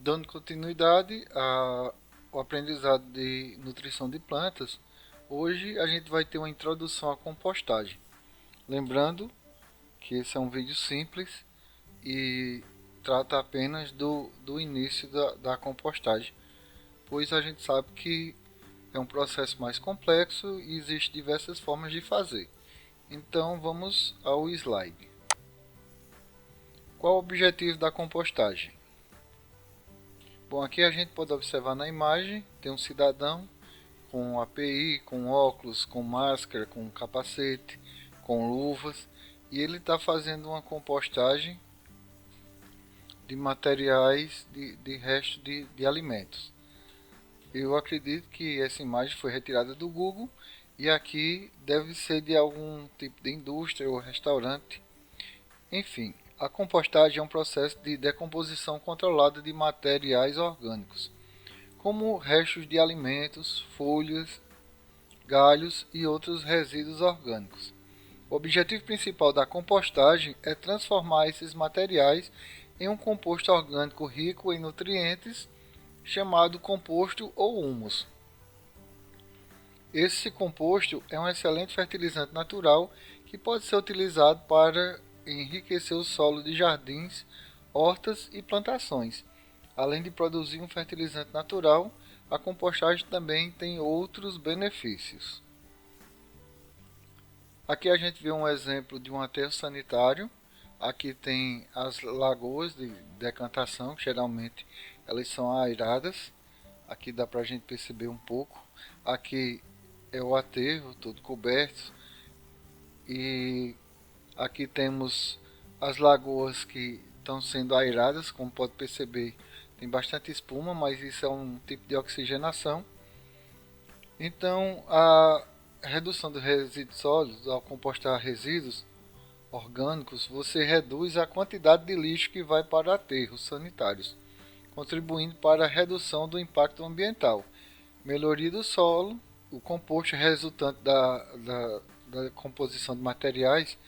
Dando continuidade ao aprendizado de nutrição de plantas, hoje a gente vai ter uma introdução à compostagem. Lembrando que esse é um vídeo simples e trata apenas do início da compostagem, pois a gente sabe que é um processo mais complexo e existem diversas formas de fazer. Então vamos ao slide. Qual o objetivo da compostagem? Bom, aqui a gente pode observar na imagem, tem um cidadão com API, com óculos, com máscara, com capacete, com luvas, e ele está fazendo uma compostagem de materiais de resto de alimentos. Eu acredito que essa imagem foi retirada do Google e aqui deve ser de algum tipo de indústria ou restaurante. Enfim, a compostagem é um processo de decomposição controlada de materiais orgânicos, como restos de alimentos, folhas, galhos e outros resíduos orgânicos. O objetivo principal da compostagem é transformar esses materiais em um composto orgânico rico em nutrientes, chamado composto ou humus. Esse composto é um excelente fertilizante natural que pode ser utilizado para enriquecer o solo de jardins, hortas e plantações. Além de produzir um fertilizante natural, a compostagem também tem outros benefícios. Aqui a gente vê um exemplo de um aterro sanitário. Aqui tem as lagoas de decantação, que geralmente elas são aeradas. Aqui dá para a gente perceber um pouco. Aqui é o aterro todo coberto. E aqui temos as lagoas que estão sendo aeradas, como pode perceber. Tem bastante espuma, mas isso é um tipo de oxigenação. Então, a redução dos resíduos sólidos, ao compostar resíduos orgânicos, você reduz a quantidade de lixo que vai para aterros sanitários, contribuindo para a redução do impacto ambiental, melhoria do solo. O composto resultante da composição de materiais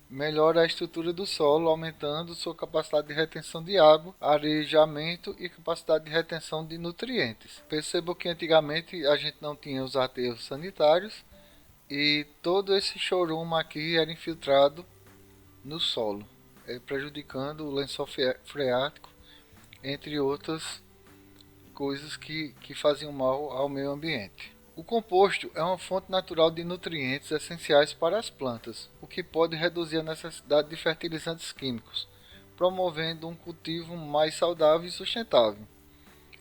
melhora a estrutura do solo, aumentando sua capacidade de retenção de água, arejamento e capacidade de retenção de nutrientes. Perceba que antigamente a gente não tinha os aterros sanitários e todo esse chorume aqui era infiltrado no solo, prejudicando o lençol freático, entre outras coisas que faziam mal ao meio ambiente. O composto é uma fonte natural de nutrientes essenciais para as plantas, o que pode reduzir a necessidade de fertilizantes químicos, promovendo um cultivo mais saudável e sustentável.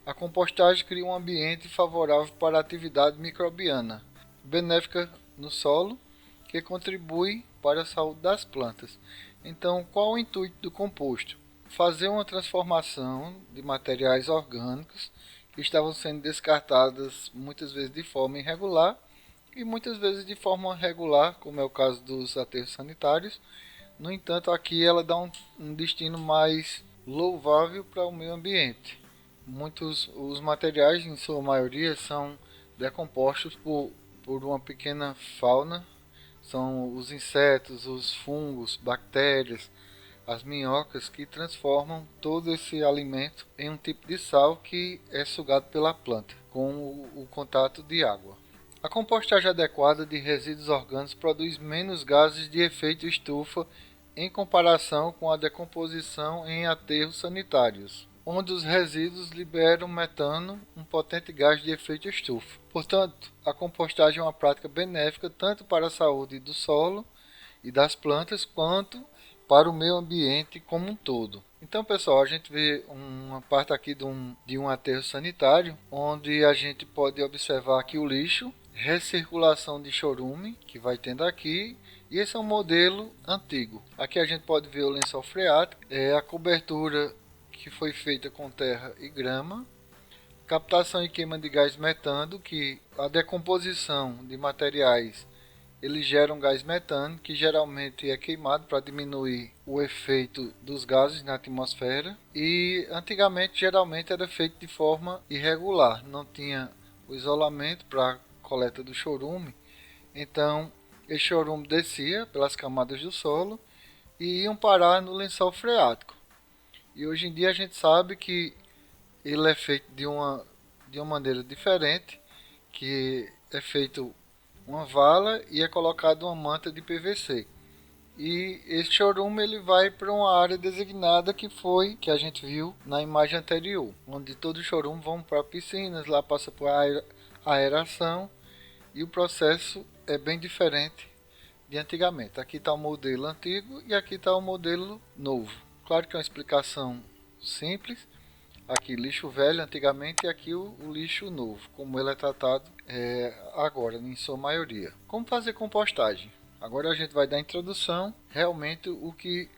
A compostagem cria um ambiente favorável para a atividade microbiana, benéfica no solo, que contribui para a saúde das plantas. Então, qual o intuito do composto? Fazer uma transformação de materiais orgânicos que estavam sendo descartadas muitas vezes de forma irregular e muitas vezes de forma regular, como é o caso dos aterros sanitários. No entanto, aqui ela dá um destino mais louvável para o meio ambiente. Muitos os materiais, em sua maioria, são decompostos por uma pequena fauna. São os insetos, os fungos, bactérias, as minhocas que transformam todo esse alimento em um tipo de sal que é sugado pela planta com o contato de água. A compostagem adequada de resíduos orgânicos produz menos gases de efeito estufa em comparação com a decomposição em aterros sanitários, onde os resíduos liberam metano, um potente gás de efeito estufa. Portanto, a compostagem é uma prática benéfica tanto para a saúde do solo e das plantas, quanto para o meio ambiente como um todo. Então, pessoal, a gente vê uma parte aqui de um aterro sanitário, onde a gente pode observar aqui o lixo, recirculação de chorume, que vai tendo aqui, e esse é um modelo antigo. Aqui a gente pode ver o lençol freático, a cobertura que foi feita com terra e grama, captação e queima de gás metano, que a decomposição de materiais ele gera um gás metano que geralmente é queimado para diminuir o efeito dos gases na atmosfera, e antigamente geralmente era feito de forma irregular, não tinha o isolamento para coleta do chorume, então esse chorume descia pelas camadas do solo e iam parar no lençol freático. E hoje em dia a gente sabe que ele é feito de uma maneira diferente, que é feito uma vala e é colocado uma manta de PVC. E esse chorume ele vai para uma área designada que a gente viu na imagem anterior, onde todos os chorumes vão para piscinas, lá passa por aeração e o processo é bem diferente de antigamente. Aqui está o modelo antigo e aqui está o modelo novo. Claro que é uma explicação simples. Aqui lixo velho antigamente e aqui o lixo novo, como ele é tratado agora em sua maioria. Como fazer compostagem? Agora a gente vai dar a introdução realmente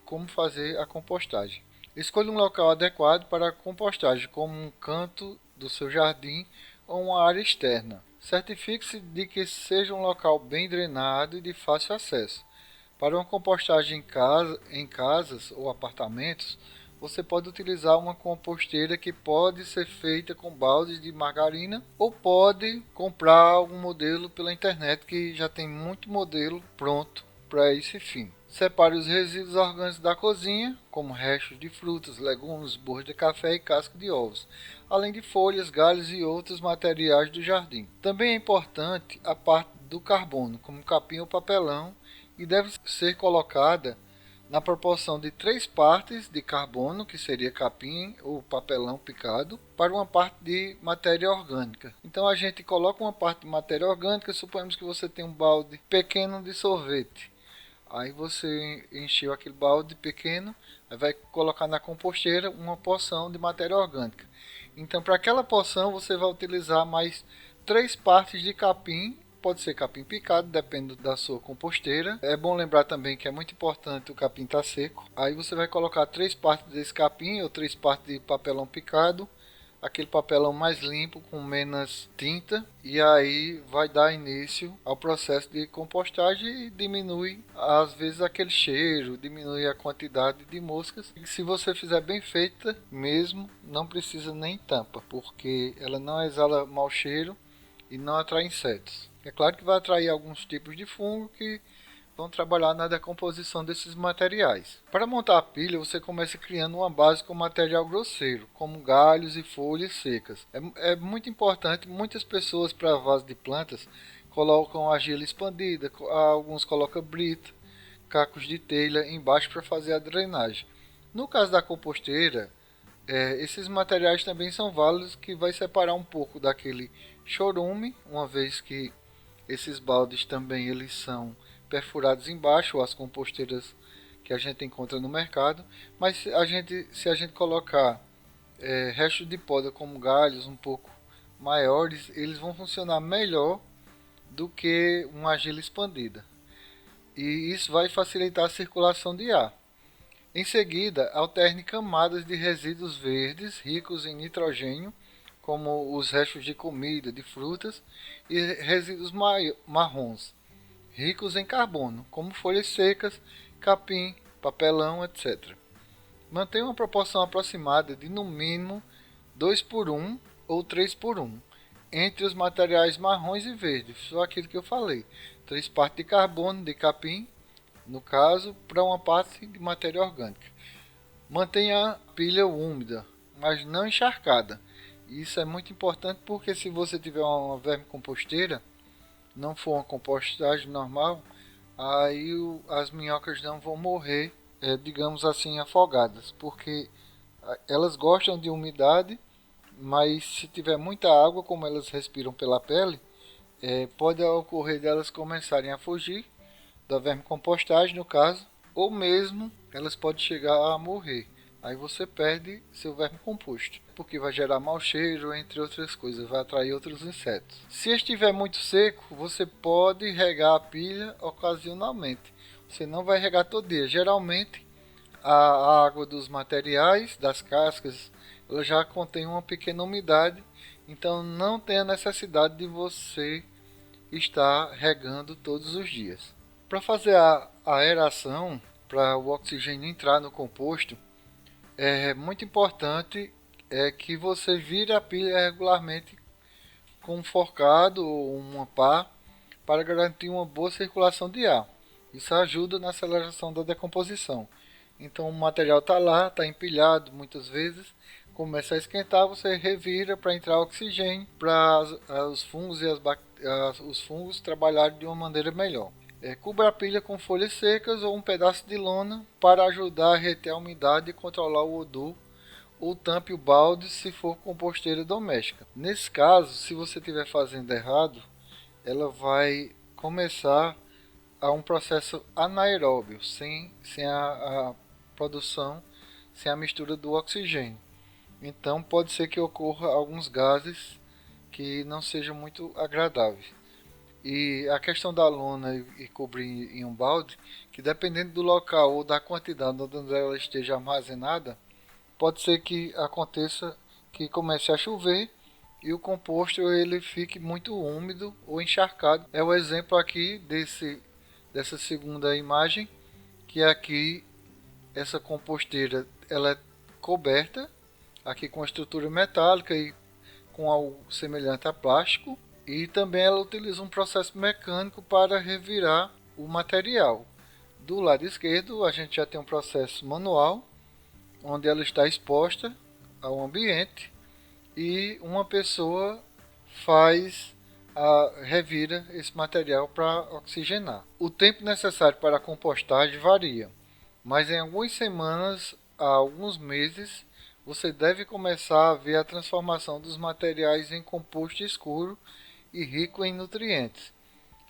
como fazer a compostagem. Escolha um local adequado para a compostagem, como um canto do seu jardim ou uma área externa. Certifique-se de que seja um local bem drenado e de fácil acesso. Para uma compostagem em casas ou apartamentos, você pode utilizar uma composteira que pode ser feita com baldes de margarina ou pode comprar algum modelo pela internet que já tem muito modelo pronto para esse fim. Separe os resíduos orgânicos da cozinha, como restos de frutas, legumes, borras de café e casca de ovos, além de folhas, galhos e outros materiais do jardim. Também é importante a parte do carbono, como capim ou papelão, e deve ser colocada na proporção de 3 partes de carbono, que seria capim ou papelão picado, para uma parte de matéria orgânica. Então a gente coloca uma parte de matéria orgânica, suponhamos que você tem um balde pequeno de sorvete. Aí você encheu aquele balde pequeno, aí vai colocar na composteira uma porção de matéria orgânica. Então para aquela porção você vai utilizar mais 3 partes de capim. Pode ser capim picado, depende da sua composteira. É bom lembrar também que é muito importante o capim estar seco. Aí você vai colocar 3 partes desse capim ou 3 partes de papelão picado. Aquele papelão mais limpo, com menos tinta. E aí vai dar início ao processo de compostagem e diminui às vezes aquele cheiro, diminui a quantidade de moscas. E se você fizer bem feita mesmo, não precisa nem tampa, porque ela não exala mau cheiro e não atrai insetos. É claro que vai atrair alguns tipos de fungo que vão trabalhar na decomposição desses materiais. Para montar a pilha, você começa criando uma base com material grosseiro, como galhos e folhas secas. É muito importante, muitas pessoas para vaso de plantas colocam argila expandida, alguns colocam brita, cacos de telha embaixo para fazer a drenagem. No caso da composteira, esses materiais também são válidos, que vai separar um pouco daquele chorume, uma vez que esses baldes também eles são perfurados embaixo, ou as composteiras que a gente encontra no mercado. Mas se a gente colocar restos de poda como galhos um pouco maiores, eles vão funcionar melhor do que uma argila expandida. E isso vai facilitar a circulação de ar. Em seguida, alterne camadas de resíduos verdes ricos em nitrogênio, como os restos de comida, de frutas, e resíduos marrons, ricos em carbono, como folhas secas, capim, papelão, etc. Mantenha uma proporção aproximada de no mínimo 2 por 1 ou 3 por 1 entre os materiais marrons e verdes, só aquilo que eu falei. 3 partes de carbono, de capim, no caso, para uma parte de matéria orgânica. Mantenha a pilha úmida, mas não encharcada. Isso é muito importante, porque se você tiver uma vermicomposteira, não for uma compostagem normal, aí as minhocas não vão morrer, digamos assim, afogadas, porque elas gostam de umidade, mas se tiver muita água, como elas respiram pela pele, pode ocorrer delas começarem a fugir da vermicompostagem, no caso, ou mesmo elas podem chegar a morrer. Aí você perde seu verme composto, porque vai gerar mau cheiro, entre outras coisas, vai atrair outros insetos. Se estiver muito seco, você pode regar a pilha ocasionalmente. Você não vai regar todo dia. Geralmente, a água dos materiais, das cascas, ela já contém uma pequena umidade, então não tem a necessidade de você estar regando todos os dias. Para fazer a aeração, para o oxigênio entrar no composto, é muito importante que você vire a pilha regularmente com um forcado ou uma pá para garantir uma boa circulação de ar. Isso ajuda na aceleração da decomposição. Então o material está lá, está empilhado muitas vezes. começa a esquentar, você revira para entrar oxigênio para os fungos e os fungos trabalharem de uma maneira melhor. Cubra a pilha com folhas secas ou um pedaço de lona para ajudar a reter a umidade e controlar o odor, ou tampe o balde se for composteira doméstica. Nesse caso, se você estiver fazendo errado, ela vai começar a um processo anaeróbio, sem a produção, sem a mistura do oxigênio. Então pode ser que ocorra alguns gases que não sejam muito agradáveis. E a questão da lona e cobrir em um balde, que dependendo do local ou da quantidade onde ela esteja armazenada, pode ser que aconteça que comece a chover e o composto ele fique muito úmido ou encharcado. É o exemplo aqui dessa segunda imagem, que aqui essa composteira ela é coberta aqui com estrutura metálica e com algo semelhante a plástico, e também ela utiliza um processo mecânico para revirar o material. Do lado esquerdo a gente já tem um processo manual, onde ela está exposta ao ambiente e uma pessoa revira esse material para oxigenar. O tempo necessário para a compostagem varia, mas em algumas semanas a alguns meses você deve começar a ver a transformação dos materiais em composto escuro e rico em nutrientes.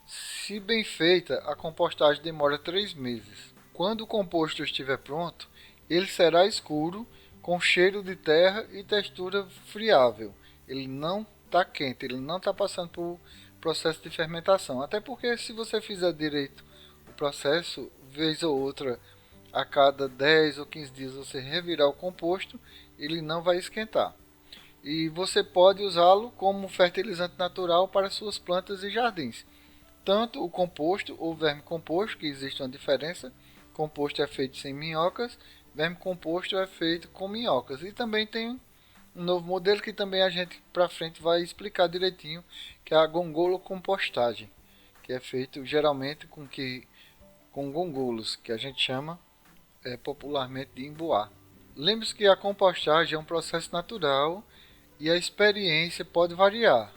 Se bem feita, a compostagem demora 3 meses. Quando o composto estiver pronto, ele será escuro, com cheiro de terra e textura friável. Ele não está quente, ele não está passando por processo de fermentação. Até porque se você fizer direito o processo, vez ou outra, a cada 10 ou 15 dias você revirar o composto, ele não vai esquentar. E você pode usá-lo como fertilizante natural para suas plantas e jardins. Tanto o composto ou vermicomposto, que existe uma diferença. Composto é feito sem minhocas, vermicomposto é feito com minhocas. E também tem um novo modelo que também a gente para frente vai explicar direitinho, que é a gongolocompostagem, que é feito geralmente com gongolos, que a gente chama popularmente de emboar. Lembre-se que a compostagem é um processo natural e a experiência pode variar.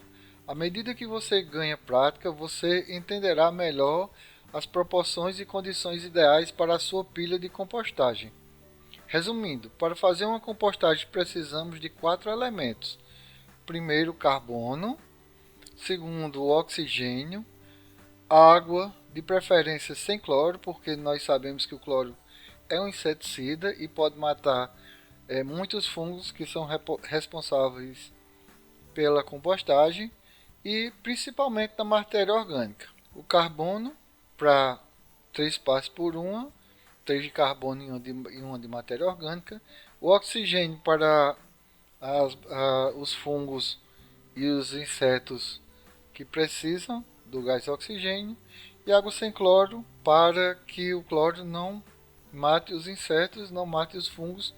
À medida que você ganha prática, você entenderá melhor as proporções e condições ideais para a sua pilha de compostagem. Resumindo, para fazer uma compostagem precisamos de 4 elementos. Primeiro, carbono. Segundo, oxigênio. Água, de preferência sem cloro, porque nós sabemos que o cloro é um inseticida e pode matar muitos fungos que são responsáveis pela compostagem, e principalmente da matéria orgânica. O carbono para 3 partes por 1, 3 de carbono e 1 de matéria orgânica. O oxigênio para os fungos e os insetos que precisam do gás oxigênio. E água sem cloro para que o cloro não mate os insetos, não mate os fungos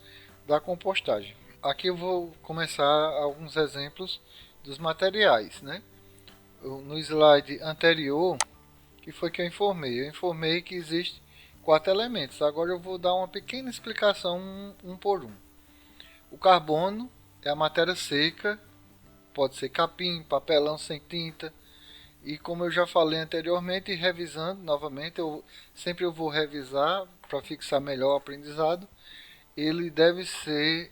da compostagem. Aqui eu vou começar alguns exemplos dos materiais, né? No slide anterior, que foi que eu informei que existe 4 elementos. Agora eu vou dar uma pequena explicação um por um. O carbono é a matéria seca, pode ser capim, papelão sem tinta. E como eu já falei anteriormente, revisando novamente, eu vou revisar para fixar melhor o aprendizado. Ele deve ser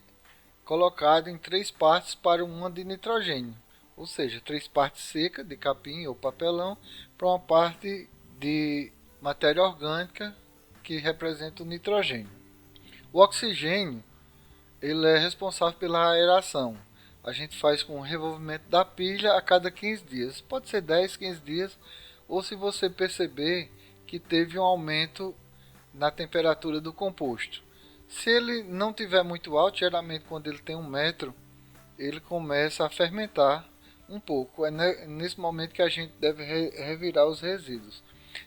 colocado em 3 partes para 1 de nitrogênio. Ou seja, 3 partes secas de capim ou papelão para uma parte de matéria orgânica que representa o nitrogênio. O oxigênio ele é responsável pela aeração. A gente faz com o revolvimento da pilha a cada 15 dias. Pode ser 10, 15 dias, ou se você perceber que teve um aumento na temperatura do composto. Se ele não tiver muito alto, geralmente quando ele tem 1 metro, ele começa a fermentar um pouco. É nesse momento que a gente deve revirar os resíduos.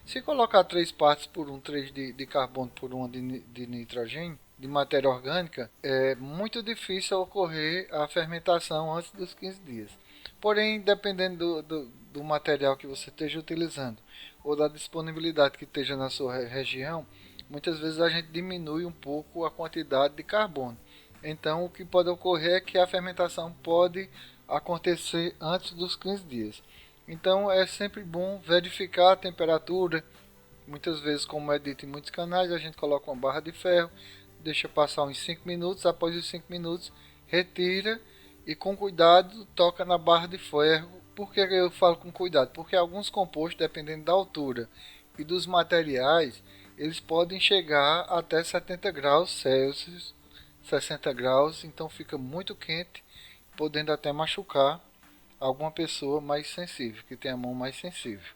Se colocar 3 partes por 1, 3 de carbono por 1 de nitrogênio, de matéria orgânica, é muito difícil ocorrer a fermentação antes dos 15 dias. Porém, dependendo do material que você esteja utilizando ou da disponibilidade que esteja na sua região, muitas vezes a gente diminui um pouco a quantidade de carbono. Então o que pode ocorrer é que a fermentação pode acontecer antes dos 15 dias. Então é sempre bom verificar a temperatura. Muitas vezes, como é dito em muitos canais, a gente coloca uma barra de ferro, deixa passar uns 5 minutos, após os 5 minutos retira e com cuidado toca na barra de ferro. Por que eu falo com cuidado? Porque alguns compostos, dependendo da altura e dos materiais, eles podem chegar até 70 graus Celsius, 60 graus, então fica muito quente, podendo até machucar alguma pessoa mais sensível, que tem a mão mais sensível.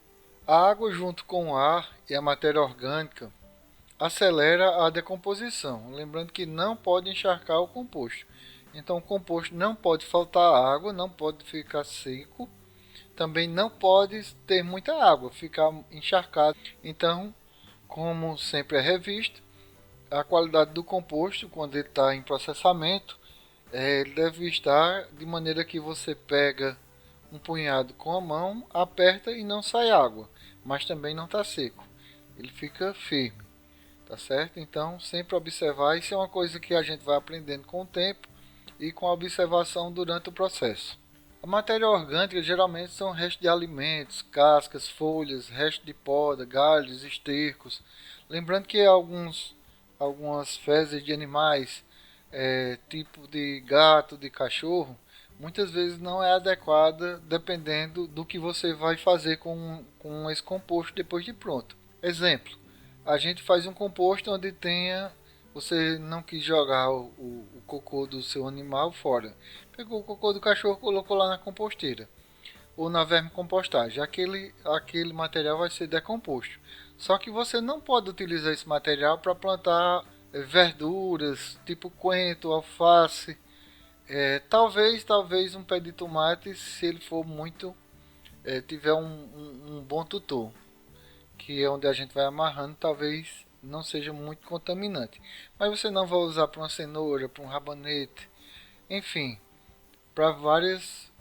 A água junto com o ar e a matéria orgânica acelera a decomposição, lembrando que não pode encharcar o composto. Então o composto não pode faltar água, não pode ficar seco, também não pode ter muita água, ficar encharcado. Então, como sempre é revisto, a qualidade do composto, quando ele está em processamento, ele deve estar de maneira que você pega um punhado com a mão, aperta e não sai água, mas também não está seco, ele fica firme, tá certo? Então sempre observar, isso é uma coisa que a gente vai aprendendo com o tempo e com a observação durante o processo. A matéria orgânica geralmente são restos de alimentos, cascas, folhas, restos de poda, galhos, estercos. Lembrando que algumas fezes de animais, tipo de gato, de cachorro, muitas vezes não é adequada dependendo do que você vai fazer com esse composto depois de pronto. Exemplo, a gente faz um composto onde tenha, você não quis jogar o cocô do seu animal fora, pegou o cocô do cachorro e colocou lá na composteira ou na vermicompostagem, aquele material vai ser decomposto. Só que você não pode utilizar esse material para plantar verduras, tipo coentro, alface, talvez um pé de tomate, se ele for muito, tiver um bom tutor, que é onde a gente vai amarrando, talvez não seja muito contaminante. Mas você não vai usar para uma cenoura, para um rabanete, enfim, para várias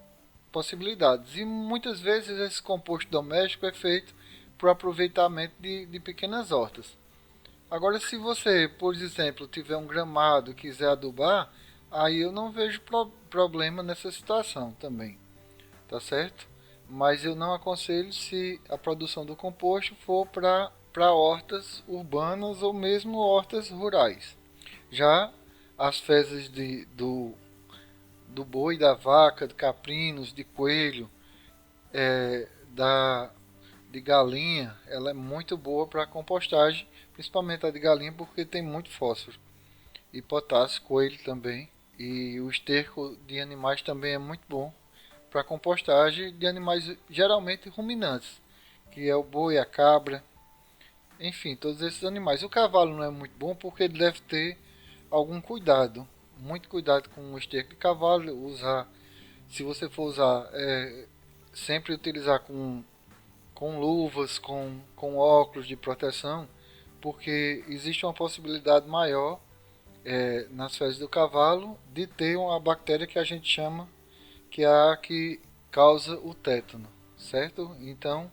possibilidades. E muitas vezes esse composto doméstico é feito para o aproveitamento de pequenas hortas. Agora, se você, por exemplo, tiver um gramado e quiser adubar, aí eu não vejo problema nessa situação também, tá certo? Mas eu não aconselho se a produção do composto for para hortas urbanas ou mesmo hortas rurais. Já as fezes do boi, da vaca, de caprinos, de coelho, da de galinha, ela é muito boa para compostagem, principalmente a de galinha porque tem muito fósforo e potássio, coelho também. E o esterco de animais também é muito bom para compostagem de animais geralmente ruminantes, que é o boi, a cabra, enfim, todos esses animais. O cavalo não é muito bom porque ele deve ter algum cuidado, muito cuidado com o esterco de cavalo, usar, se você for usar, sempre utilizar com luvas, com óculos de proteção, porque existe uma possibilidade maior nas fezes do cavalo de ter uma bactéria que a gente chama que é a que causa o tétano, certo? Então,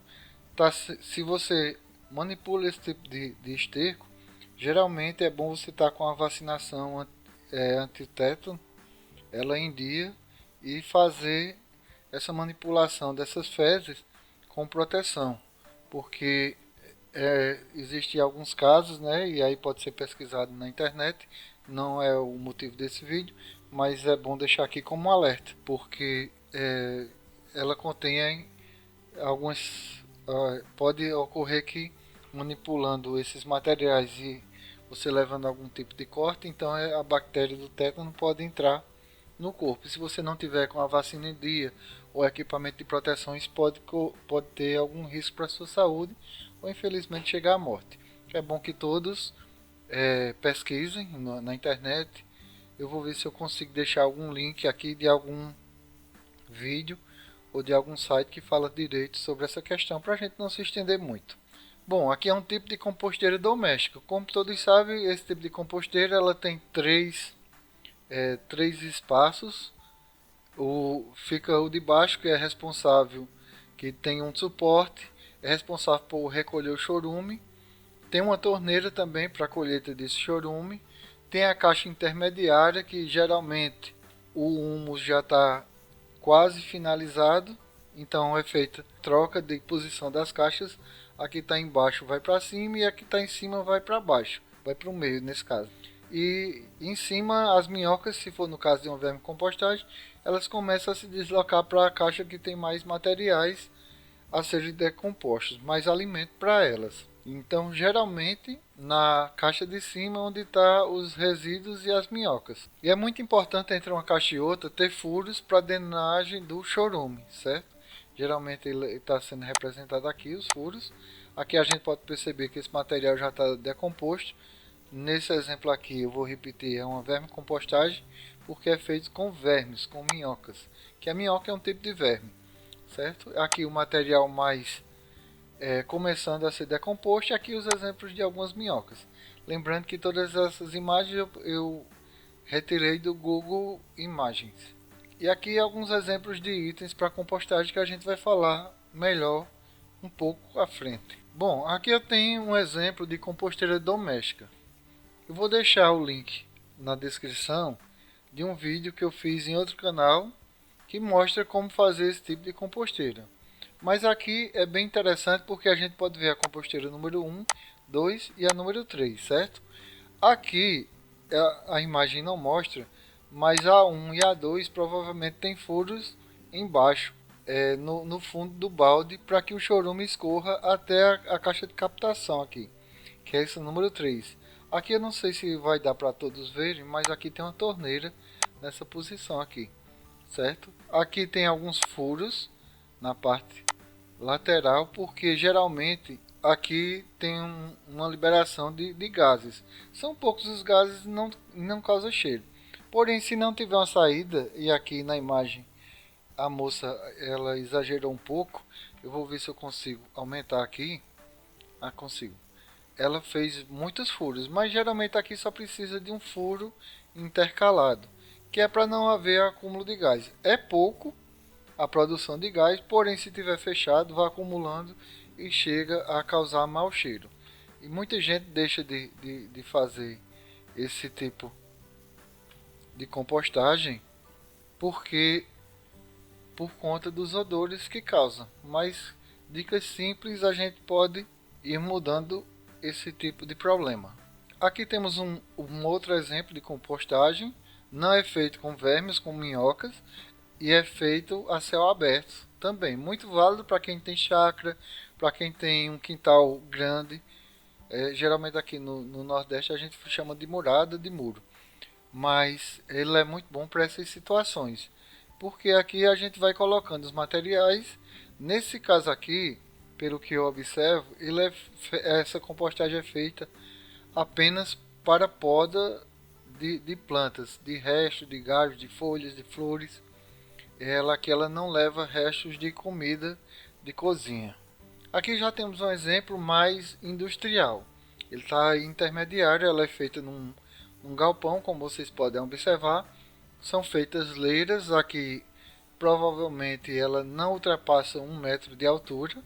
se você manipula esse tipo de esterco, geralmente é bom você estar com a vacinação anti-tétano, ela em dia, e fazer essa manipulação dessas fezes com proteção, porque existem alguns casos, né, e aí pode ser pesquisado na internet, não é o motivo desse vídeo, mas é bom deixar aqui como um alerta, porque ela contém algumas, pode ocorrer que manipulando esses materiais e você levando algum tipo de corte, então a bactéria do tétano pode entrar no corpo. Se você não tiver com a vacina em dia ou equipamento de proteção, isso pode ter algum risco para a sua saúde ou infelizmente chegar à morte. É bom que todos pesquisem na internet. Eu vou ver se eu consigo deixar algum link aqui de algum vídeo ou de algum site que fala direito sobre essa questão, para a gente não se estender muito. Bom, aqui é um tipo de composteira doméstica. Como todos sabem, esse tipo de composteira ela tem três espaços. Fica o de baixo, que é responsável, que tem um suporte, é responsável por recolher o chorume. Tem uma torneira também para a colheita desse chorume. Tem a caixa intermediária, que geralmente o humus já está quase finalizado, então é feita troca de posição das caixas. Aqui está embaixo vai para cima e aqui está em cima vai para baixo, vai para o meio nesse caso. E em cima as minhocas, se for no caso de uma vermicompostagem, elas começam a se deslocar para a caixa que tem mais materiais a serem decompostos, mais alimento para elas. Então, geralmente, na caixa de cima, onde está os resíduos e as minhocas. E é muito importante entre uma caixa e outra ter furos para drenagem do chorume, certo? Geralmente ele está sendo representado aqui, os furos. Aqui a gente pode perceber que esse material já está decomposto. Nesse exemplo aqui, eu vou repetir, é uma vermicompostagem, porque é feito com vermes, com minhocas. Que a minhoca é um tipo de verme, certo? Aqui o material mais começando a ser decomposto, e aqui os exemplos de algumas minhocas. Lembrando que todas essas imagens eu retirei do Google Imagens. E aqui alguns exemplos de itens para compostagem que a gente vai falar melhor um pouco à frente. Bom, aqui eu tenho um exemplo de composteira doméstica. Eu vou deixar o link na descrição de um vídeo que eu fiz em outro canal que mostra como fazer esse tipo de composteira. Mas aqui é bem interessante porque a gente pode ver a composteira número 1, 2 e a número 3, certo? Aqui a imagem não mostra, mas a 1 e a 2 provavelmente tem furos embaixo, no fundo do balde, para que o chorume escorra até a caixa de captação aqui, que é esse número 3. Aqui eu não sei se vai dar para todos verem, mas aqui tem uma torneira nessa posição aqui, certo? Aqui tem alguns furos na parte lateral, porque geralmente aqui tem uma liberação de gases. São poucos os gases, não causa cheiro. Porém, se não tiver uma saída, e aqui na imagem a moça ela exagerou um pouco, eu vou ver se eu consigo aumentar aqui. Consigo. Ela fez muitos furos, mas geralmente aqui só precisa de um furo intercalado, que é para não haver acúmulo de gás. É pouco a produção de gás, porém se tiver fechado vai acumulando e chega a causar mau cheiro. E muita gente deixa de fazer esse tipo de compostagem porque por conta dos odores que causa. Mas dicas simples a gente pode ir mudando esse tipo de problema. Aqui temos um outro exemplo de compostagem. Não é feito com vermes, com minhocas, e é feito a céu aberto também. Muito válido para quem tem chácara, para quem tem um quintal grande. Geralmente aqui no Nordeste a gente chama de murada de muro. Mas ele é muito bom para essas situações. Porque aqui a gente vai colocando os materiais. Nesse caso aqui, pelo que eu observo, essa compostagem é feita apenas para poda de plantas, de restos, de galhos, de folhas, de flores. Ela não leva restos de comida de cozinha. Aqui já temos um exemplo mais industrial. Ele está intermediário, ela é feita num galpão, como vocês podem observar. São feitas leiras, aqui provavelmente ela não ultrapassa 1 metro de altura,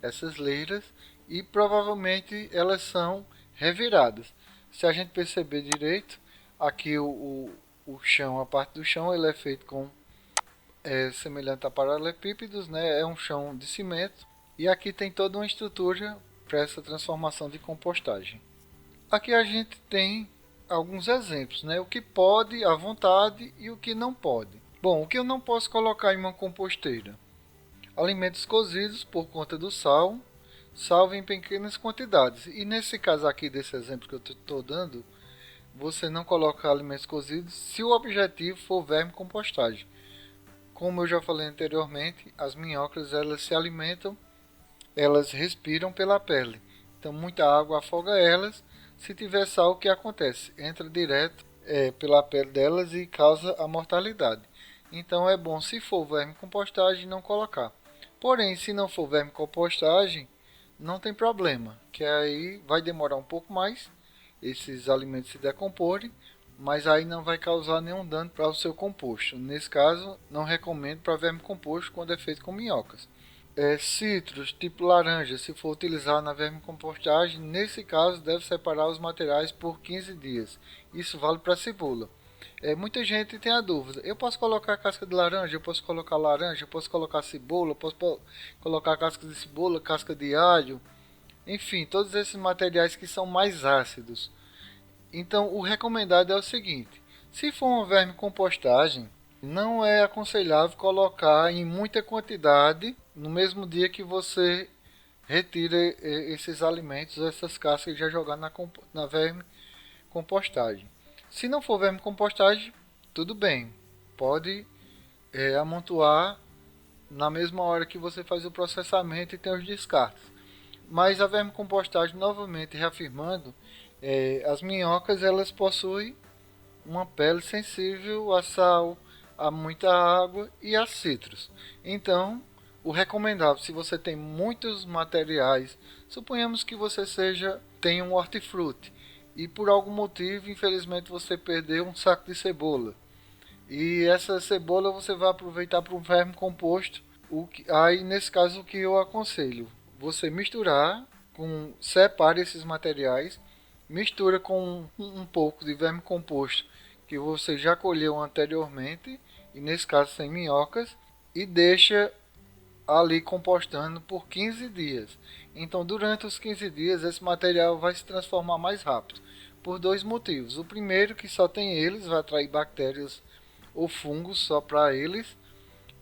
essas leiras, e provavelmente elas são reviradas. Se a gente perceber direito, aqui o chão, a parte do chão, ele é feito com semelhante a paralelepípedos, né? É um chão de cimento, e aqui tem toda uma estrutura para essa transformação de compostagem. Aqui a gente tem alguns exemplos, né? O que pode à vontade e o que não pode. Bom, o que eu não posso colocar em uma composteira? Alimentos cozidos por conta do sal, salvo em pequenas quantidades. E nesse caso aqui, desse exemplo que eu estou dando, você não coloca alimentos cozidos se o objetivo for vermicompostagem. Como eu já falei anteriormente, as minhocas elas se alimentam, elas respiram pela pele. Então muita água afoga elas. Se tiver sal, o que acontece? Entra direto pela pele delas e causa a mortalidade. Então é bom, se for vermicompostagem, não colocar. Porém, se não for vermicompostagem, não tem problema, que aí vai demorar um pouco mais esses alimentos se decomporem, mas aí não vai causar nenhum dano para o seu composto. Nesse caso, não recomendo para vermicomposto quando é feito com minhocas. Citros, tipo laranja, se for utilizado na vermicompostagem, nesse caso deve separar os materiais por 15 dias. Isso vale para cebola. Muita gente tem a dúvida: eu posso colocar casca de laranja, eu posso colocar cebola, eu posso colocar casca de cebola, casca de alho, enfim, todos esses materiais que são mais ácidos. Então, o recomendado é o seguinte: se for uma vermicompostagem, não é aconselhável colocar em muita quantidade no mesmo dia que você retira esses alimentos, essas cascas já jogar na vermicompostagem. Se não for vermicompostagem, tudo bem, pode amontoar na mesma hora que você faz o processamento e tem os descartes. Mas a vermicompostagem, novamente reafirmando, as minhocas elas possuem uma pele sensível a sal, a muita água e a citros. Então, o recomendável, se você tem muitos materiais, suponhamos que você tenha um hortifruti e por algum motivo, infelizmente, você perdeu um saco de cebola. E essa cebola você vai aproveitar para um verme composto. Aí, nesse caso, o que eu aconselho? Você misturar, separe esses materiais, mistura com um pouco de verme composto que você já colheu anteriormente, e nesse caso sem minhocas, e deixa ali compostando por 15 dias. Então, durante os 15 dias, esse material vai se transformar mais rápido, por dois motivos. O primeiro, que só tem eles, vai atrair bactérias ou fungos só para eles.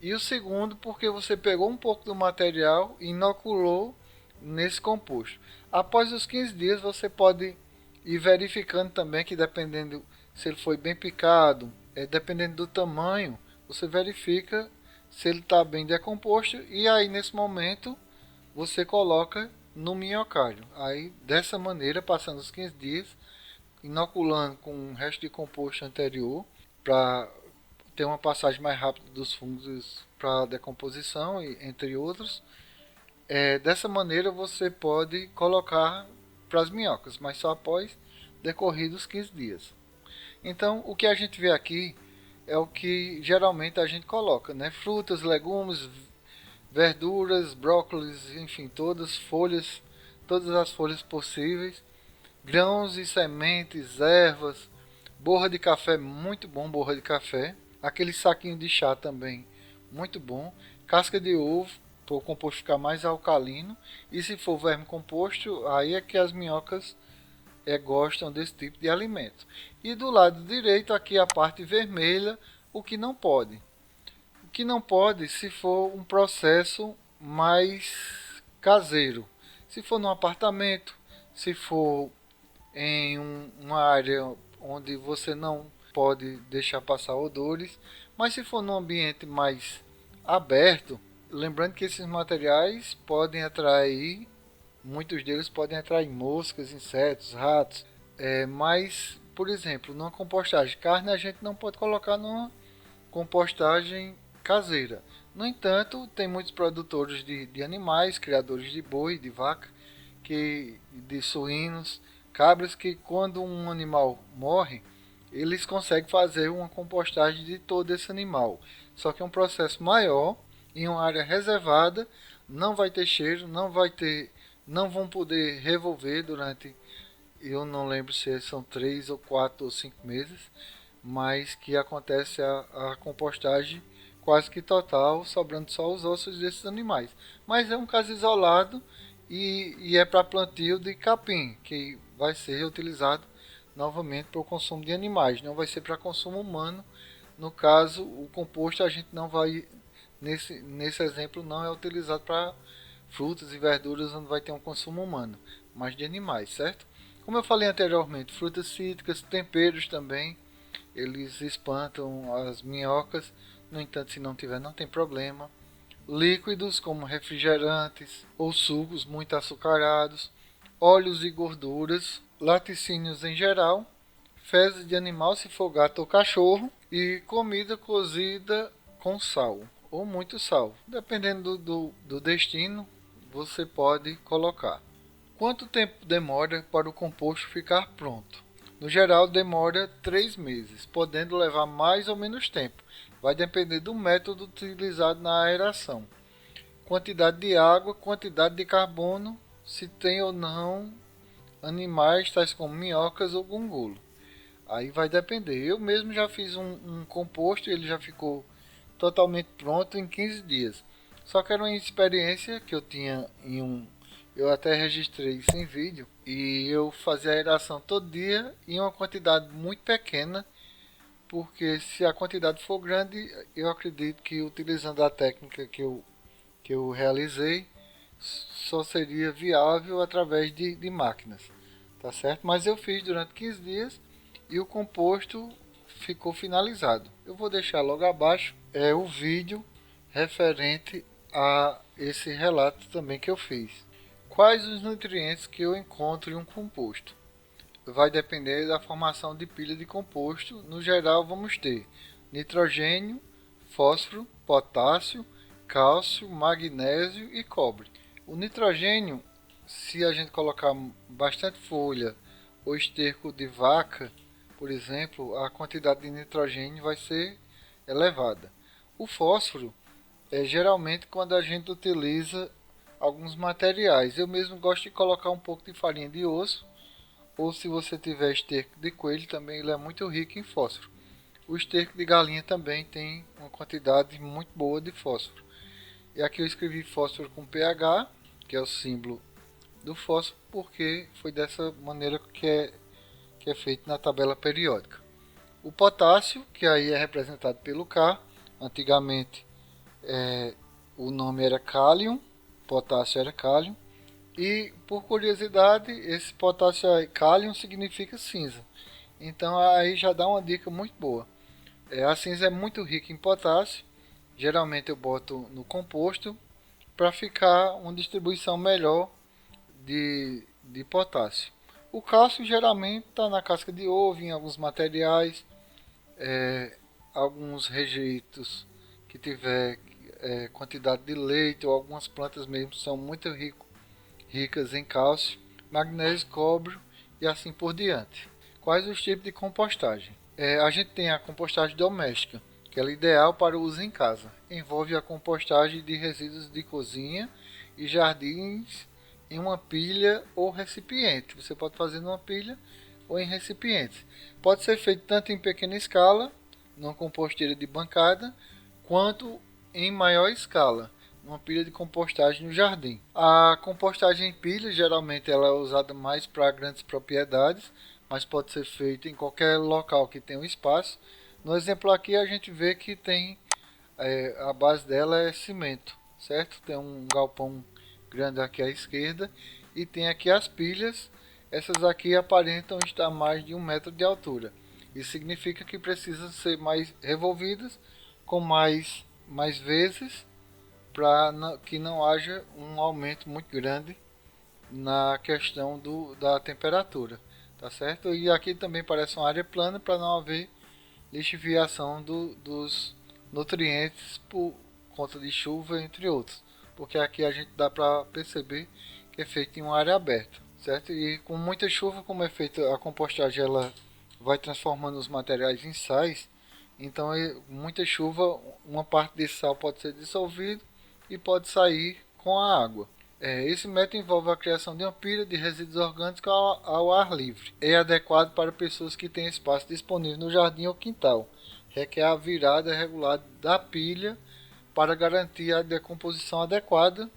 E o segundo, porque você pegou um pouco do material e inoculou nesse composto. Após os 15 dias, você pode ir verificando também que, dependendo se ele foi bem picado, dependendo do tamanho, você verifica se ele está bem decomposto, e aí nesse momento você coloca no minhocário. Aí dessa maneira, passando os 15 dias, inoculando com o resto de composto anterior, para ter uma passagem mais rápida dos fungos para decomposição, entre outros. Dessa maneira você pode colocar para as minhocas, mas só após decorridos 15 dias. Então, o que a gente vê aqui é o que geralmente a gente coloca, né? Frutas, legumes, verduras, brócolis, enfim, todas as folhas possíveis, grãos e sementes, ervas, borra de café, muito bom, borra de café, aquele saquinho de chá também, muito bom, casca de ovo, para o composto ficar mais alcalino, e se for verme composto, aí é que as minhocas gostam desse tipo de alimento. E do lado direito, aqui a parte vermelha, o que não pode. O que não pode se for um processo mais caseiro. Se for num apartamento, se for em uma área onde você não pode deixar passar odores, mas se for num ambiente mais aberto, lembrando que esses materiais podem atrair, muitos deles podem atrair moscas, insetos, ratos, mas, por exemplo, numa compostagem carne a gente não pode colocar numa compostagem caseira. No entanto, tem muitos produtores de animais, criadores de boi, de vaca, de suínos, cabras, que quando um animal morre, eles conseguem fazer uma compostagem de todo esse animal. Só que é um processo maior, em uma área reservada, não vai ter cheiro, não vão poder revolver durante, eu não lembro se são 3 ou 4 ou 5 meses, mas que acontece a compostagem quase que total, sobrando só os ossos desses animais. Mas é um caso isolado, e é para plantio de capim, que vai ser reutilizado novamente para o consumo de animais, não vai ser para consumo humano. No caso, o composto a gente não vai, nesse exemplo, não é utilizado para frutas e verduras onde vai ter um consumo humano, mas de animais, certo? Como eu falei anteriormente, frutas cítricas, temperos também, eles espantam as minhocas. No entanto, se não tiver, não tem problema. Líquidos como refrigerantes ou sucos muito açucarados, óleos e gorduras, laticínios em geral, fezes de animal se for gato ou cachorro, e comida cozida com sal ou muito sal. Dependendo do destino, você pode colocar. Quanto tempo demora para o composto ficar pronto? No geral, demora 3 meses, podendo levar mais ou menos tempo. Vai depender do método utilizado na aeração. quantidade de água, quantidade de carbono, se tem ou não animais tais como minhocas ou gongolo. Aí vai depender. Eu mesmo já fiz um composto e ele já ficou totalmente pronto em 15 dias. Só que era uma experiência que eu tinha em um. Eu até registrei isso em vídeo. E eu fazia a aeração todo dia em uma quantidade muito pequena. Porque se a quantidade for grande, eu acredito que utilizando a técnica que eu realizei, só seria viável através de máquinas. Tá certo? Mas eu fiz durante 15 dias e o composto ficou finalizado. Eu vou deixar logo abaixo o vídeo referente a esse relato também que eu fiz. Quais os nutrientes que eu encontro em um composto? Vai depender da formação de pilha de composto. No geral, vamos ter nitrogênio, fósforo, potássio, cálcio, magnésio e cobre. O nitrogênio, se a gente colocar bastante folha ou esterco de vaca, por exemplo, a quantidade de nitrogênio vai ser elevada. O fósforo é geralmente quando a gente utiliza alguns materiais. Eu mesmo gosto de colocar um pouco de farinha de osso, ou se você tiver esterco de coelho, também ele é muito rico em fósforo. O esterco de galinha também tem uma quantidade muito boa de fósforo. E aqui eu escrevi fósforo com pH, que é o símbolo do fósforo, porque foi dessa maneira que é feito na tabela periódica. O potássio, que aí é representado pelo K, antigamente o nome era cálium, potássio era cálium, e por curiosidade, esse potássio cálium significa cinza. Então aí já dá uma dica muito boa. A cinza é muito rica em potássio, geralmente eu boto no composto para ficar uma distribuição melhor de potássio. O cálcio geralmente está na casca de ovo, em alguns materiais, alguns rejeitos que tiver quantidade de leite, ou algumas plantas mesmo são muito ricas em cálcio, magnésio, cobre e assim por diante. Quais os tipos de compostagem? A gente tem a compostagem doméstica, que é ideal para o uso em casa. Envolve a compostagem de resíduos de cozinha e jardins em uma pilha ou recipiente. Você pode fazer numa pilha ou em recipientes. Pode ser feito tanto em pequena escala, numa composteira de bancada, quanto em maior escala, numa pilha de compostagem no jardim. A compostagem em pilha geralmente ela é usada mais para grandes propriedades, mas pode ser feita em qualquer local que tenha um espaço. No exemplo aqui a gente vê que tem a base dela é cimento, certo? Tem um galpão grande aqui à esquerda e tem aqui as pilhas. Essas aqui aparentam estar mais de 1 metro de altura. Isso significa que precisam ser mais revolvidas com mais vezes para que não haja um aumento muito grande na questão da temperatura, tá certo? E aqui também parece uma área plana para não haver lixiviação dos nutrientes por conta de chuva, entre outros, porque aqui a gente dá para perceber que é feito em uma área aberta, certo? E com muita chuva, como é feita a compostagem, ela vai transformando os materiais em sais. Então, muita chuva, uma parte desse sal pode ser dissolvido e pode sair com a água. Esse método envolve a criação de uma pilha de resíduos orgânicos ao ar livre. É adequado para pessoas que têm espaço disponível no jardim ou quintal. Requer a virada regular da pilha para garantir a decomposição adequada.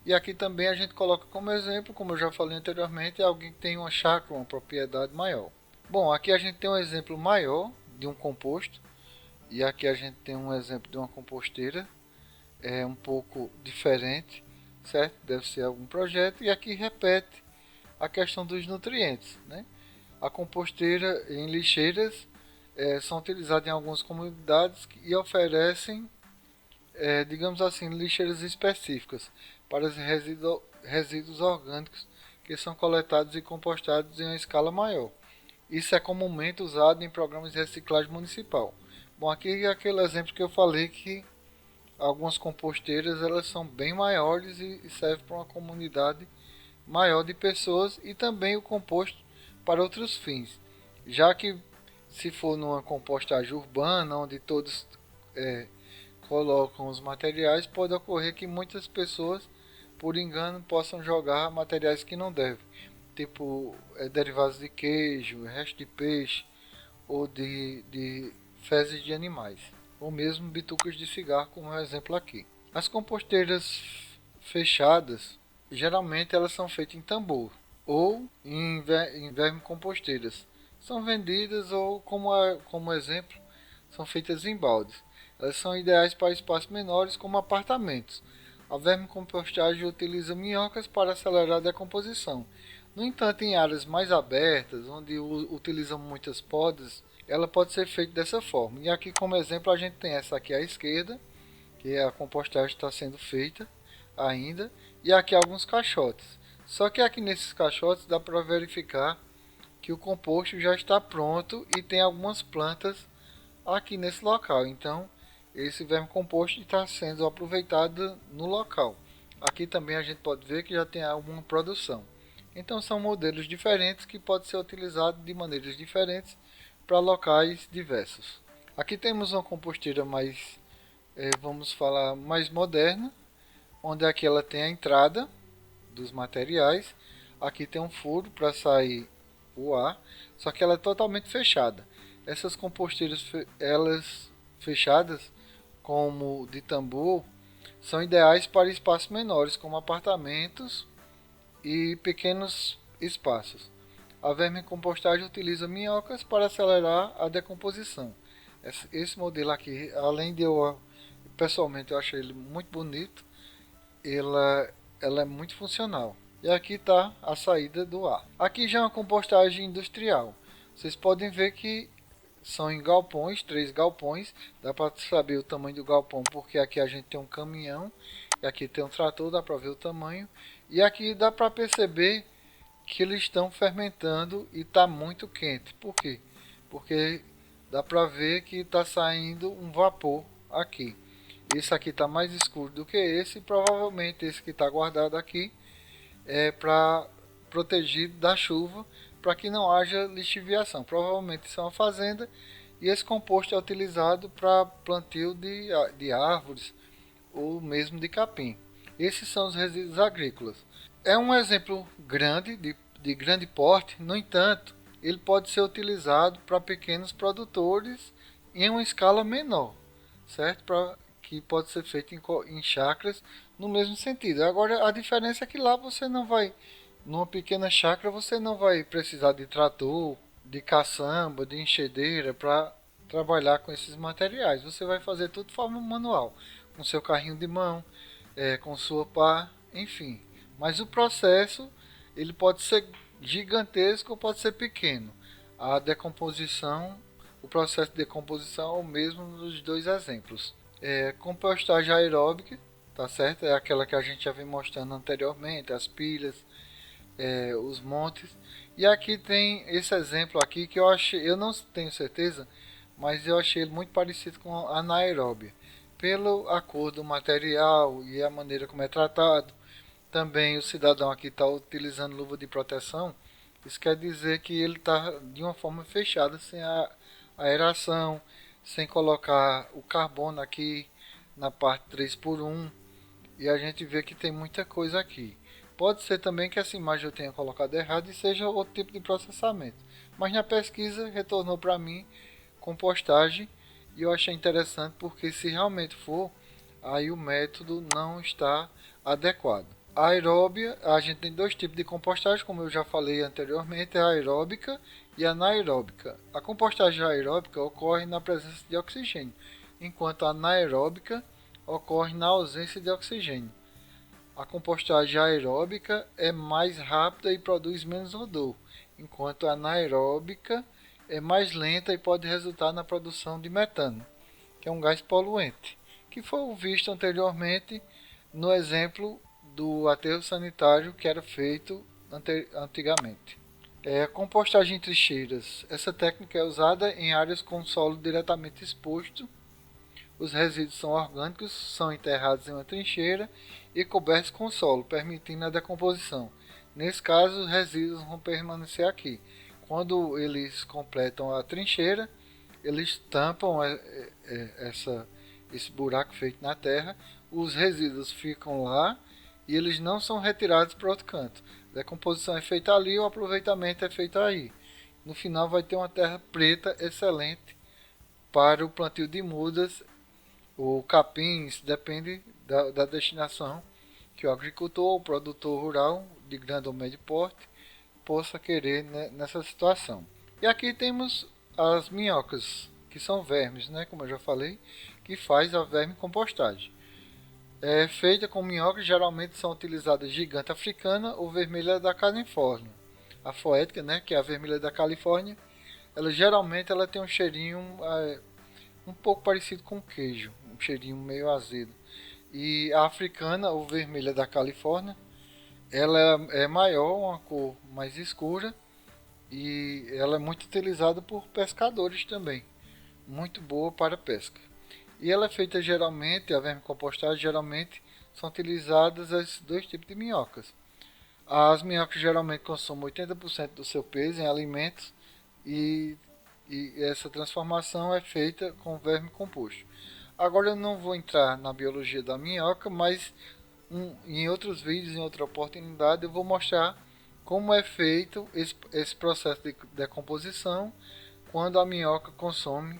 E aqui também a gente coloca como exemplo, como eu já falei anteriormente, alguém que tem uma chácara, uma propriedade maior. Bom, aqui a gente tem um exemplo maior de um composto. E aqui a gente tem um exemplo de uma composteira. É um pouco diferente, certo? Deve ser algum projeto. E aqui repete a questão dos nutrientes, né? A composteira em lixeiras são utilizadas em algumas comunidades e oferecem, digamos assim, lixeiras específicas para os resíduos orgânicos que são coletados e compostados em uma escala maior. Isso é comumente usado em programas de reciclagem municipal. Bom, aqui é aquele exemplo que eu falei que algumas composteiras elas são bem maiores e servem para uma comunidade maior de pessoas, e também o composto para outros fins, já que se for numa compostagem urbana onde todos colocam os materiais, pode ocorrer que muitas pessoas, por engano, possam jogar materiais que não devem, tipo derivados de queijo, resto de peixe ou de fezes de animais, ou mesmo bitucas de cigarro, como é o exemplo aqui. As composteiras fechadas, geralmente elas são feitas em tambor ou em vermicomposteiras. São vendidas ou, como exemplo, são feitas em baldes. Elas são ideais para espaços menores, como apartamentos. A vermicompostagem utiliza minhocas para acelerar a decomposição. No entanto, em áreas mais abertas, onde utilizam muitas podas, ela pode ser feita dessa forma. E aqui, como exemplo, a gente tem essa aqui à esquerda, que a compostagem está sendo feita ainda, e aqui alguns caixotes. Só que aqui nesses caixotes dá para verificar que o composto já está pronto e tem algumas plantas aqui nesse local. Então, esse vermicomposto está sendo aproveitado no local. Aqui também a gente pode ver que já tem alguma produção. Então, são modelos diferentes que podem ser utilizados de maneiras diferentes para locais diversos. Aqui temos uma composteira mais, vamos falar, mais moderna, onde aqui ela tem a entrada dos materiais. Aqui tem um furo para sair o ar, só que ela é totalmente fechada. Essas composteiras, elas fechadas, como de tambor, são ideais para espaços menores, como apartamentos e pequenos espaços. A vermicompostagem utiliza minhocas para acelerar a decomposição. Esse modelo aqui, além de pessoalmente eu achei ele muito bonito, ela é muito funcional. E aqui está a saída do ar. Aqui já é uma compostagem industrial. Vocês podem ver que são em galpões, 3 galpões. Dá para saber o tamanho do galpão porque aqui a gente tem um caminhão e aqui tem um trator, dá para ver o tamanho. E aqui dá para perceber que eles estão fermentando e está muito quente. Por quê? Porque dá para ver que está saindo um vapor aqui. Esse aqui está mais escuro do que esse, e provavelmente esse que está guardado aqui é para protegido da chuva, para que não haja lixiviação. Provavelmente isso é uma fazenda e esse composto é utilizado para plantio de árvores ou mesmo de capim. Esses são os resíduos agrícolas. É um exemplo grande, de grande porte, no entanto, ele pode ser utilizado para pequenos produtores em uma escala menor, certo? Que pode ser feito em chácaras no mesmo sentido. Agora, a diferença é que lá você não vai, numa pequena chácara, você não vai precisar de trator, de caçamba, de enxadeira para trabalhar com esses materiais. Você vai fazer tudo de forma manual, com seu carrinho de mão, com sua pá, enfim. Mas o processo ele pode ser gigantesco ou pode ser pequeno. A decomposição, o processo de decomposição é o mesmo nos dois exemplos. Compostagem aeróbica, tá certo? É aquela que a gente já vem mostrando anteriormente, as pilhas, os montes. E aqui tem esse exemplo aqui que eu não tenho certeza, mas eu achei ele muito parecido com a anaeróbia, pelo a cor do material e a maneira como é tratado. Também o cidadão aqui está utilizando luva de proteção. Isso quer dizer que ele está de uma forma fechada, sem a aeração, sem colocar o carbono aqui na parte 3x1. E a gente vê que tem muita coisa aqui. Pode ser também que essa imagem eu tenha colocado errado e seja outro tipo de processamento. Mas na pesquisa retornou para mim compostagem e eu achei interessante porque se realmente for, aí o método não está adequado. A aeróbia, a gente tem dois tipos de compostagem, como eu já falei anteriormente, a aeróbica e a anaeróbica. A compostagem aeróbica ocorre na presença de oxigênio, enquanto a anaeróbica ocorre na ausência de oxigênio. A compostagem aeróbica é mais rápida e produz menos odor, enquanto a anaeróbica é mais lenta e pode resultar na produção de metano, que é um gás poluente, que foi visto anteriormente no exemplo do aterro sanitário que era feito antigamente. Compostagem em trincheiras. Essa técnica é usada em áreas com solo diretamente exposto. Os resíduos são orgânicos, são enterrados em uma trincheira e cobertos com solo, permitindo a decomposição. Nesse caso, os resíduos vão permanecer aqui. Quando eles completam a trincheira, eles tampam esse buraco feito na terra, os resíduos ficam lá e eles não são retirados para outro canto. A decomposição é feita ali, o aproveitamento é feito aí. No final vai ter uma terra preta excelente para o plantio de mudas ou capins, depende da destinação que o agricultor ou produtor rural de grande ou médio porte possa querer, né, nessa situação. E aqui temos as minhocas, que são vermes, né, como eu já falei, que faz a vermicompostagem. É feita com minhocas, geralmente são utilizadas gigante africana ou vermelha da Califórnia. A foética, né, que é a vermelha da Califórnia, ela geralmente ela tem um cheirinho um pouco parecido com queijo, um cheirinho meio azedo. E a africana ou vermelha da Califórnia, ela é maior, uma cor mais escura e ela é muito utilizada por pescadores também, muito boa para pesca. E ela é feita geralmente, a vermicompostagem geralmente são utilizadas esses dois tipos de minhocas. As minhocas geralmente consomem 80% do seu peso em alimentos e, e essa transformação é feita com verme composto. Agora eu não vou entrar na biologia da minhoca, mas em outros vídeos, em outra oportunidade, eu vou mostrar como é feito esse processo de decomposição quando a minhoca consome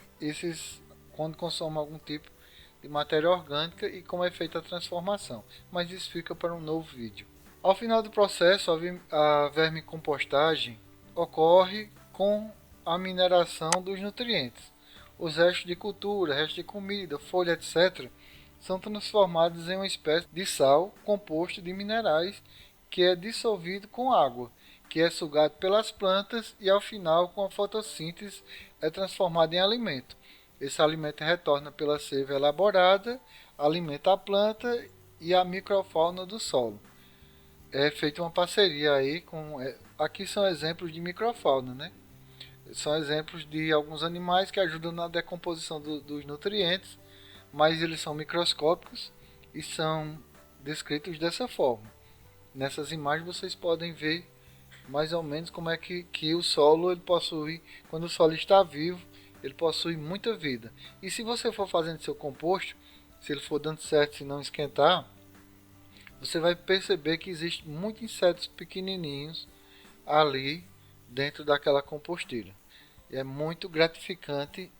quando consome algum tipo de matéria orgânica e como é feita a transformação. Mas isso fica para um novo vídeo. Ao final do processo, a vermicompostagem ocorre com a mineração dos nutrientes. Os restos de cultura, restos de comida, folha, etc., são transformados em uma espécie de sal composto de minerais que é dissolvido com água, que é sugado pelas plantas e ao final, com a fotossíntese, é transformado em alimento. Esse alimento retorna pela seiva elaborada, alimenta a planta e a microfauna do solo. É feita uma parceria aí com... aqui são exemplos de microfauna, né? São exemplos de alguns animais que ajudam na decomposição dos nutrientes, mas eles são microscópicos e são descritos dessa forma. Nessas imagens vocês podem ver mais ou menos como é que o solo ele possui, quando o solo está vivo, ele possui muita vida. E se você for fazendo seu composto, se ele for dando certo, se não esquentar, você vai perceber que existe muitos insetos pequenininhos ali dentro daquela composteira. E é muito gratificante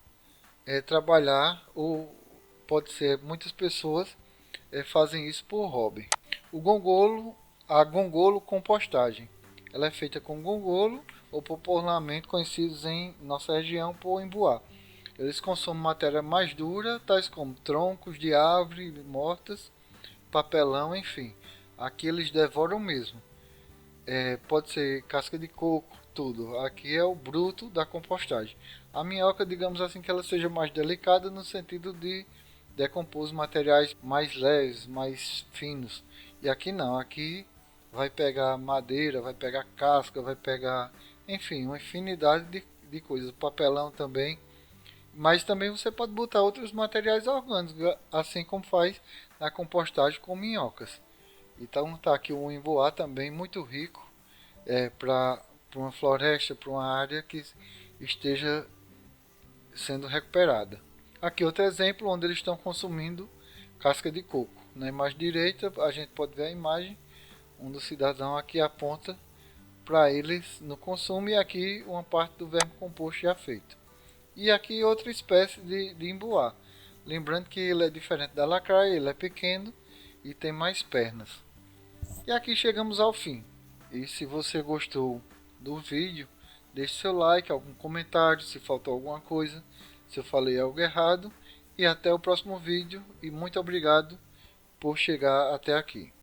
trabalhar, ou pode ser muitas pessoas fazem isso por hobby. A gongolo compostagem. Ela é feita com gongolo, ou popularmente conhecidos em nossa região por embuá. Eles consomem matéria mais dura, tais como troncos de árvore mortas, papelão, enfim. Aqui eles devoram mesmo. Pode ser casca de coco, tudo. Aqui é o bruto da compostagem. A minhoca, digamos assim, que ela seja mais delicada no sentido de decompor os materiais mais leves, mais finos. E aqui não, aqui vai pegar madeira, vai pegar casca, vai pegar, enfim, uma infinidade de coisas. Papelão também. Mas também você pode botar outros materiais orgânicos, assim como faz na compostagem com minhocas. Então tá aqui um emboá também muito rico para uma floresta, para uma área que esteja sendo recuperada. Aqui outro exemplo onde eles estão consumindo casca de coco. Na imagem direita a gente pode ver a imagem onde o cidadão aqui aponta para eles no consumo e aqui uma parte do verme composto já feito. E aqui outra espécie de emboá. Lembrando que ele é diferente da lacraia, ele é pequeno e tem mais pernas. E aqui chegamos ao fim. E se você gostou do vídeo, deixe seu like, algum comentário, se faltou alguma coisa, se eu falei algo errado. E até o próximo vídeo e muito obrigado por chegar até aqui.